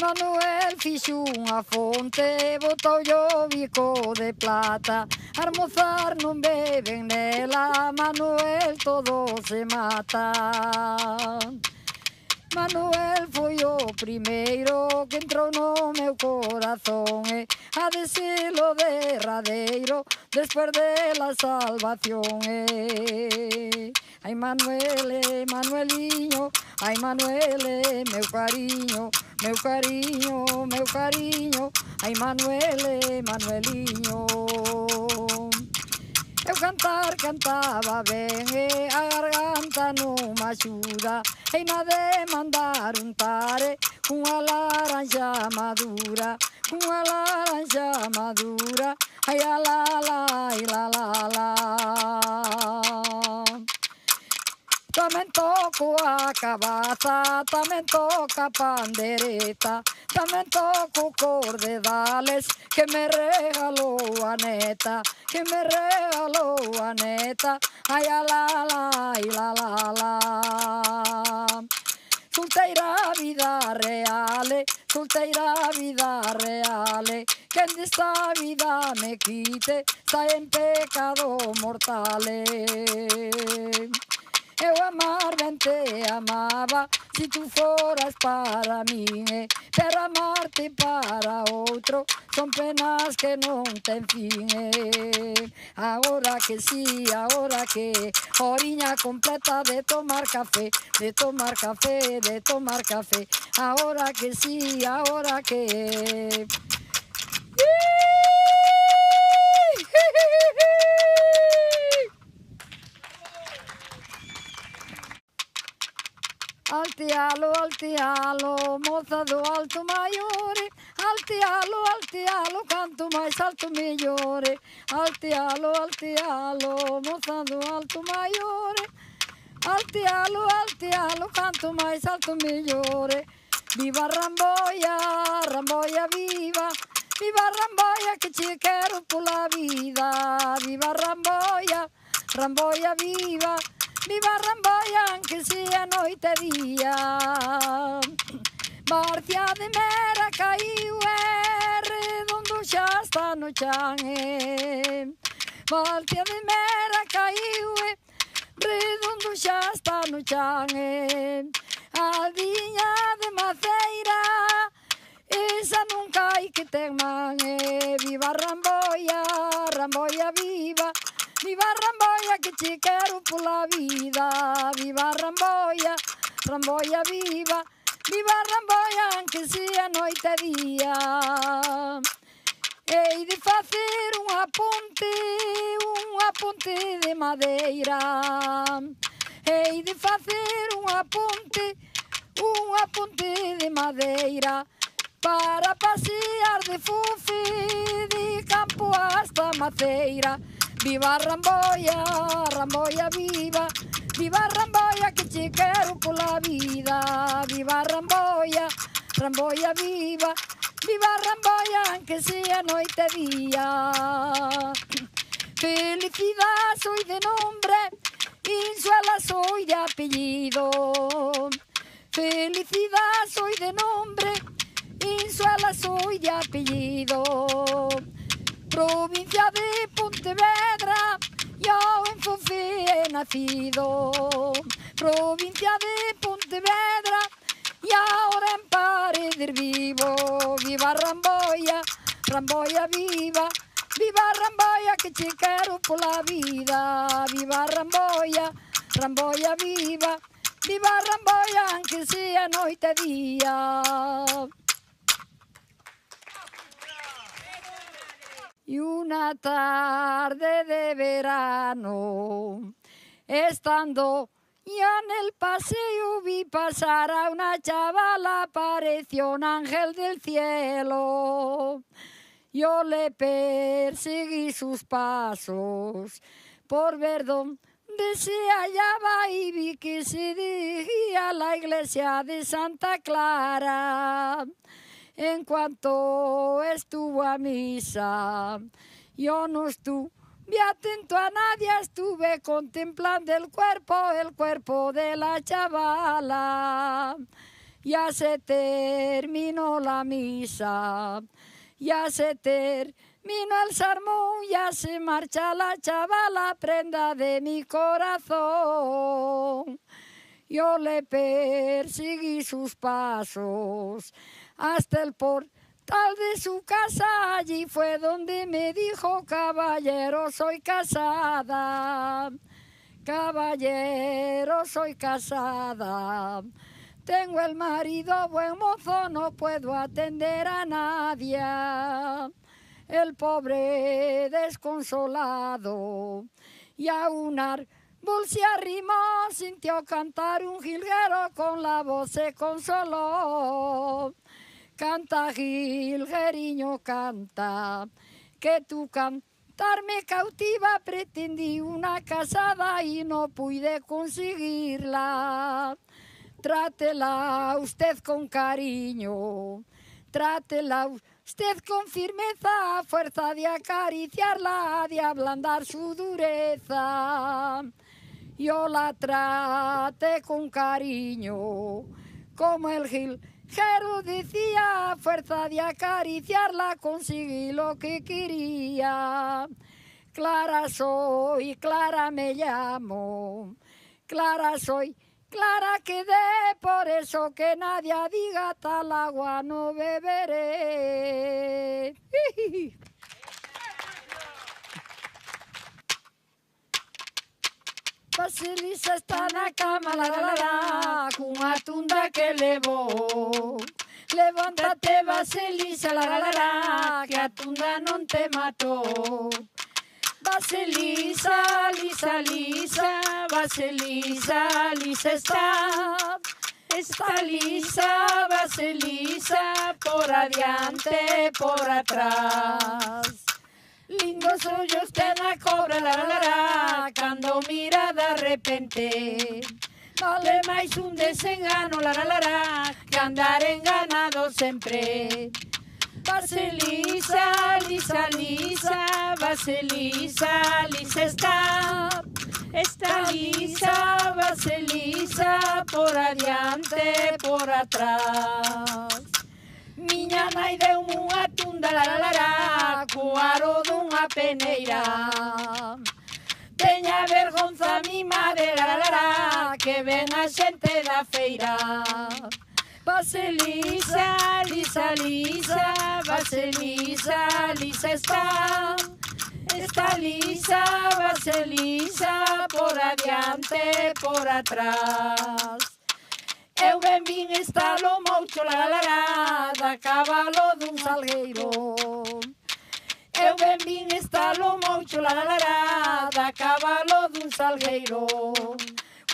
Manuel fixo unha fonte, botou o bico de plata. As mozas non beben nela, Manuel todo se mata. Manuel foi o primeiro que entrou no meu corazón e ha de ser o derradeiro despois de la salvación. Ai Manuel, Manueliño, ai Manuel, meu cariño, meu cariño, meu cariño, ai Manuel, Manueliño. Eu cantar cantaba ben e a garganta non me axuda. E na de mandar untare cunha laranxa madura, cunha laranxa madura. Ai la la, ai la la. Tamén toco a cabaza, tamén toca a pandereta, tamén toco cordedales que me regalou a neta, que me regalou a neta. Ai la la, ai la la. Solteira vida reale, solteira vida reale, quen desta vida me quite está en pecado mortale. Eu amar ben te amaba, si tú foras para min, pero amarte para outro son penas que non ten fin. Agora que sí, agora que horiña completa de tomar café, de tomar café, de tomar café. Agora que sí, agora que... Altialo, moza do alto maiore, altialo, canto máis alto mellore. Altialo, moza do alto maiore, altialo, canto máis alto mellore. Viva Ramboia, Ramboia viva, viva Ramboia que che quero pola vida. Viva Ramboia, Ramboia viva, viva Ramboia anche se a noite e día. Barcia de Mera caiu e redondo xa está no chan. Barcia de Mera caiu e redondo xa está no chan. A viña de Maceira esa non cai que ten man. Viva Ramboia, Ramboia viva, viva Ramboia que che quero pola vida. Viva Ramboia, Ramboia viva, viva Ramboia anche se a noite e día. Hei de facer unha ponte de madeira. Hei de facer unha ponte de madeira para pasear de fufe de campo hasta Maceira. Viva Ramboia, Ramboia viva, viva Ramboia que che quero pola vida. Viva Ramboia, Ramboia viva, viva Ramboia anche se a noite e día. Felicidad soy de nombre, Insuela soy de apellido. Felicidad soy de nombre, Insuela soy de apellido. Provincia de Pontevedra, yo en Fofe he nacido. Provincia de Pontevedra, y ahora en Paredes vivo. Viva Ramboia, Ramboia viva, viva Ramboia que che quero pola vida. Viva Ramboia, Ramboia viva, viva Ramboia anche se a noite e día. Y una tarde de verano, estando ya en el paseo, vi pasar a una chavala, pareció un ángel del cielo. Yo le perseguí sus pasos por ver dónde se hallaba y vi que se dirigía a la iglesia de Santa Clara. En cuanto estuvo a misa, yo no estuve atento a nadie, estuve contemplando el cuerpo de la chavala. Ya se terminó la misa, ya se terminó el sermón, ya se marcha la chavala, prenda de mi corazón. Yo le perseguí sus pasos hasta el portal de su casa, allí fue donde me dijo: caballero, soy casada, caballero, soy casada. Tengo el marido buen mozo, no puedo atender a nadie. El pobre desconsolado y a un árbol se arrimó, sintió cantar un jilguero, con la voz se consoló. Canta, jilgueriño, canta, que tu cantar me cautiva. Pretendí una casada y no pude conseguirla. Trátela usted con cariño, trátela usted con firmeza, a fuerza de acariciarla, de ablandar su dureza. Yo la traté con cariño, como el jilguero decía, a fuerza de acariciarla conseguí lo que quería. Clara soy, Clara me llamo, Clara soy, Clara quedé, por eso que nadie diga tal agua no beberé. Basilisa está na cama, la, cunha tunda que levou. Levántate, Basilisa, la, que a tunda non te matou. Basilisa, lisa, lisa, Basilisa, lisa está lisa, Basilisa, por adiante, por atrás. Lindo soy usted na cobra, la, cando mira de repente. Vale máis un desengano, la, que andar enganado sempre. Basilisa, lisa, lisa, Basilisa, lisa está lisa, Basilisa, por adiante, por atrás. Miña nai deu unha tunda, la, cuaro dunha peneira. Teña vergonza mi madre, la, que ven a xente da feira. Basilisa, lisa, lisa, Basilisa, lisa está lisa, Basilisa, por adiante, por atrás. Eu ben vin estalo moucho, la, da cabalo dun salgueiro. Eu ben vin estalo moucho, la, da cabalo dun salgueiro.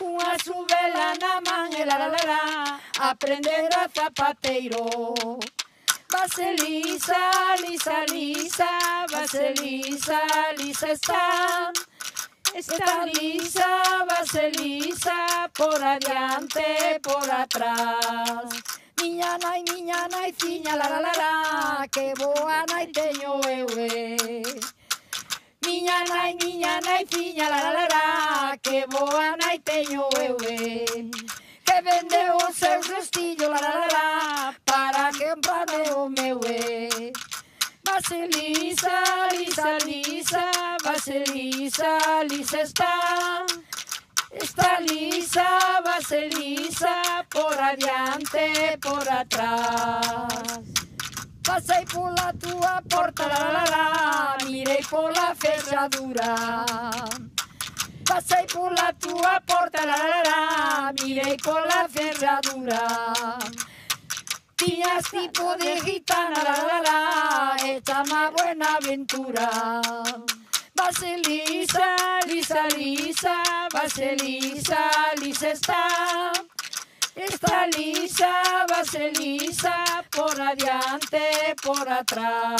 Unha subela na man, la, aprender a zapateiro. Basilisa, lisa, lisa, Basilisa, lisa está lisa, Basilisa, por adiante, por atrás. Miña nai, ciña, la, que boa nai teño eu, Miña nai, ciña, la, que boa nai teño eu, que vende os seus restillos, la, para comprarme o meu, Basilisa, lisa, lisa, Basilisa, lisa está lisa, Basilisa, por adiante, por atrás. Pasei pola túa porta, la, mirei pola fechadura. Pasei pola túa porta, la, mirei pola fechadura. Tiñas tipo de gitana, la, hecha má buena aventura. Basilisa, lisa, lisa, Basilisa, lisa está lisa, Basilisa, por adiante, por atrás.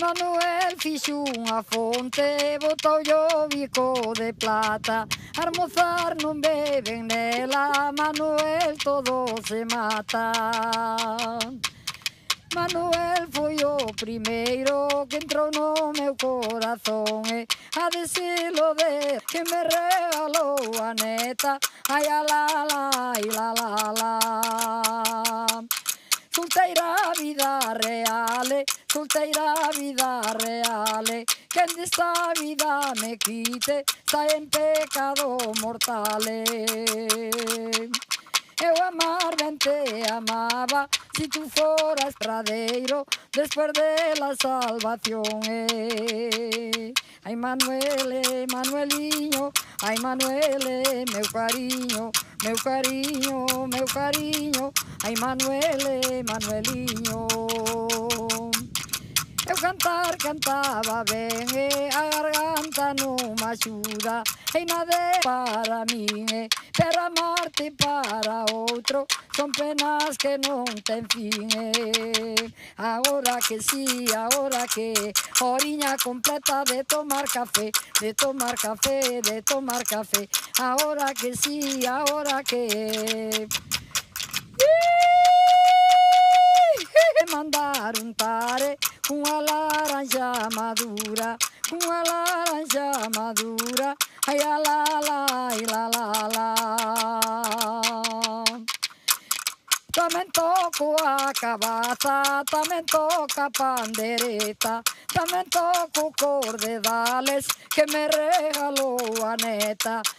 Manuel fixo unha fonte, botou o bico de plata. Almozar non beben nela, Manuel todo se mata. Manuel foi o primeiro que entrou no meu corazón e a decirlo de que me regalou a neta. Ai, a la, la, ai, la, la, la. Solteira vida reale, solteira vida reale, que desta vida me quite, está en pecado mortale. Eu amar ben te amaba, si tú foras pradeiro, después de la salvación. Ai Manuele, Manueliño, ai Manuele, meu cariño, meu cariño, meu cariño, ai Manuele, Manueliño. Eu cantar cantaba ben e a garganta non me axuda, e nada para min, pero amarte para outro son penas que non ten fin. Agora que sí, agora que horiña completa de tomar café, de tomar café, de tomar café. Agora que sí, agora que mandar untare unha laranja madura, unha laranja madura, ai la la la, ai la la la. Tamén toco a cabaza, tamén toca a pandereta, tamén toco cordedales que me regalou a neta.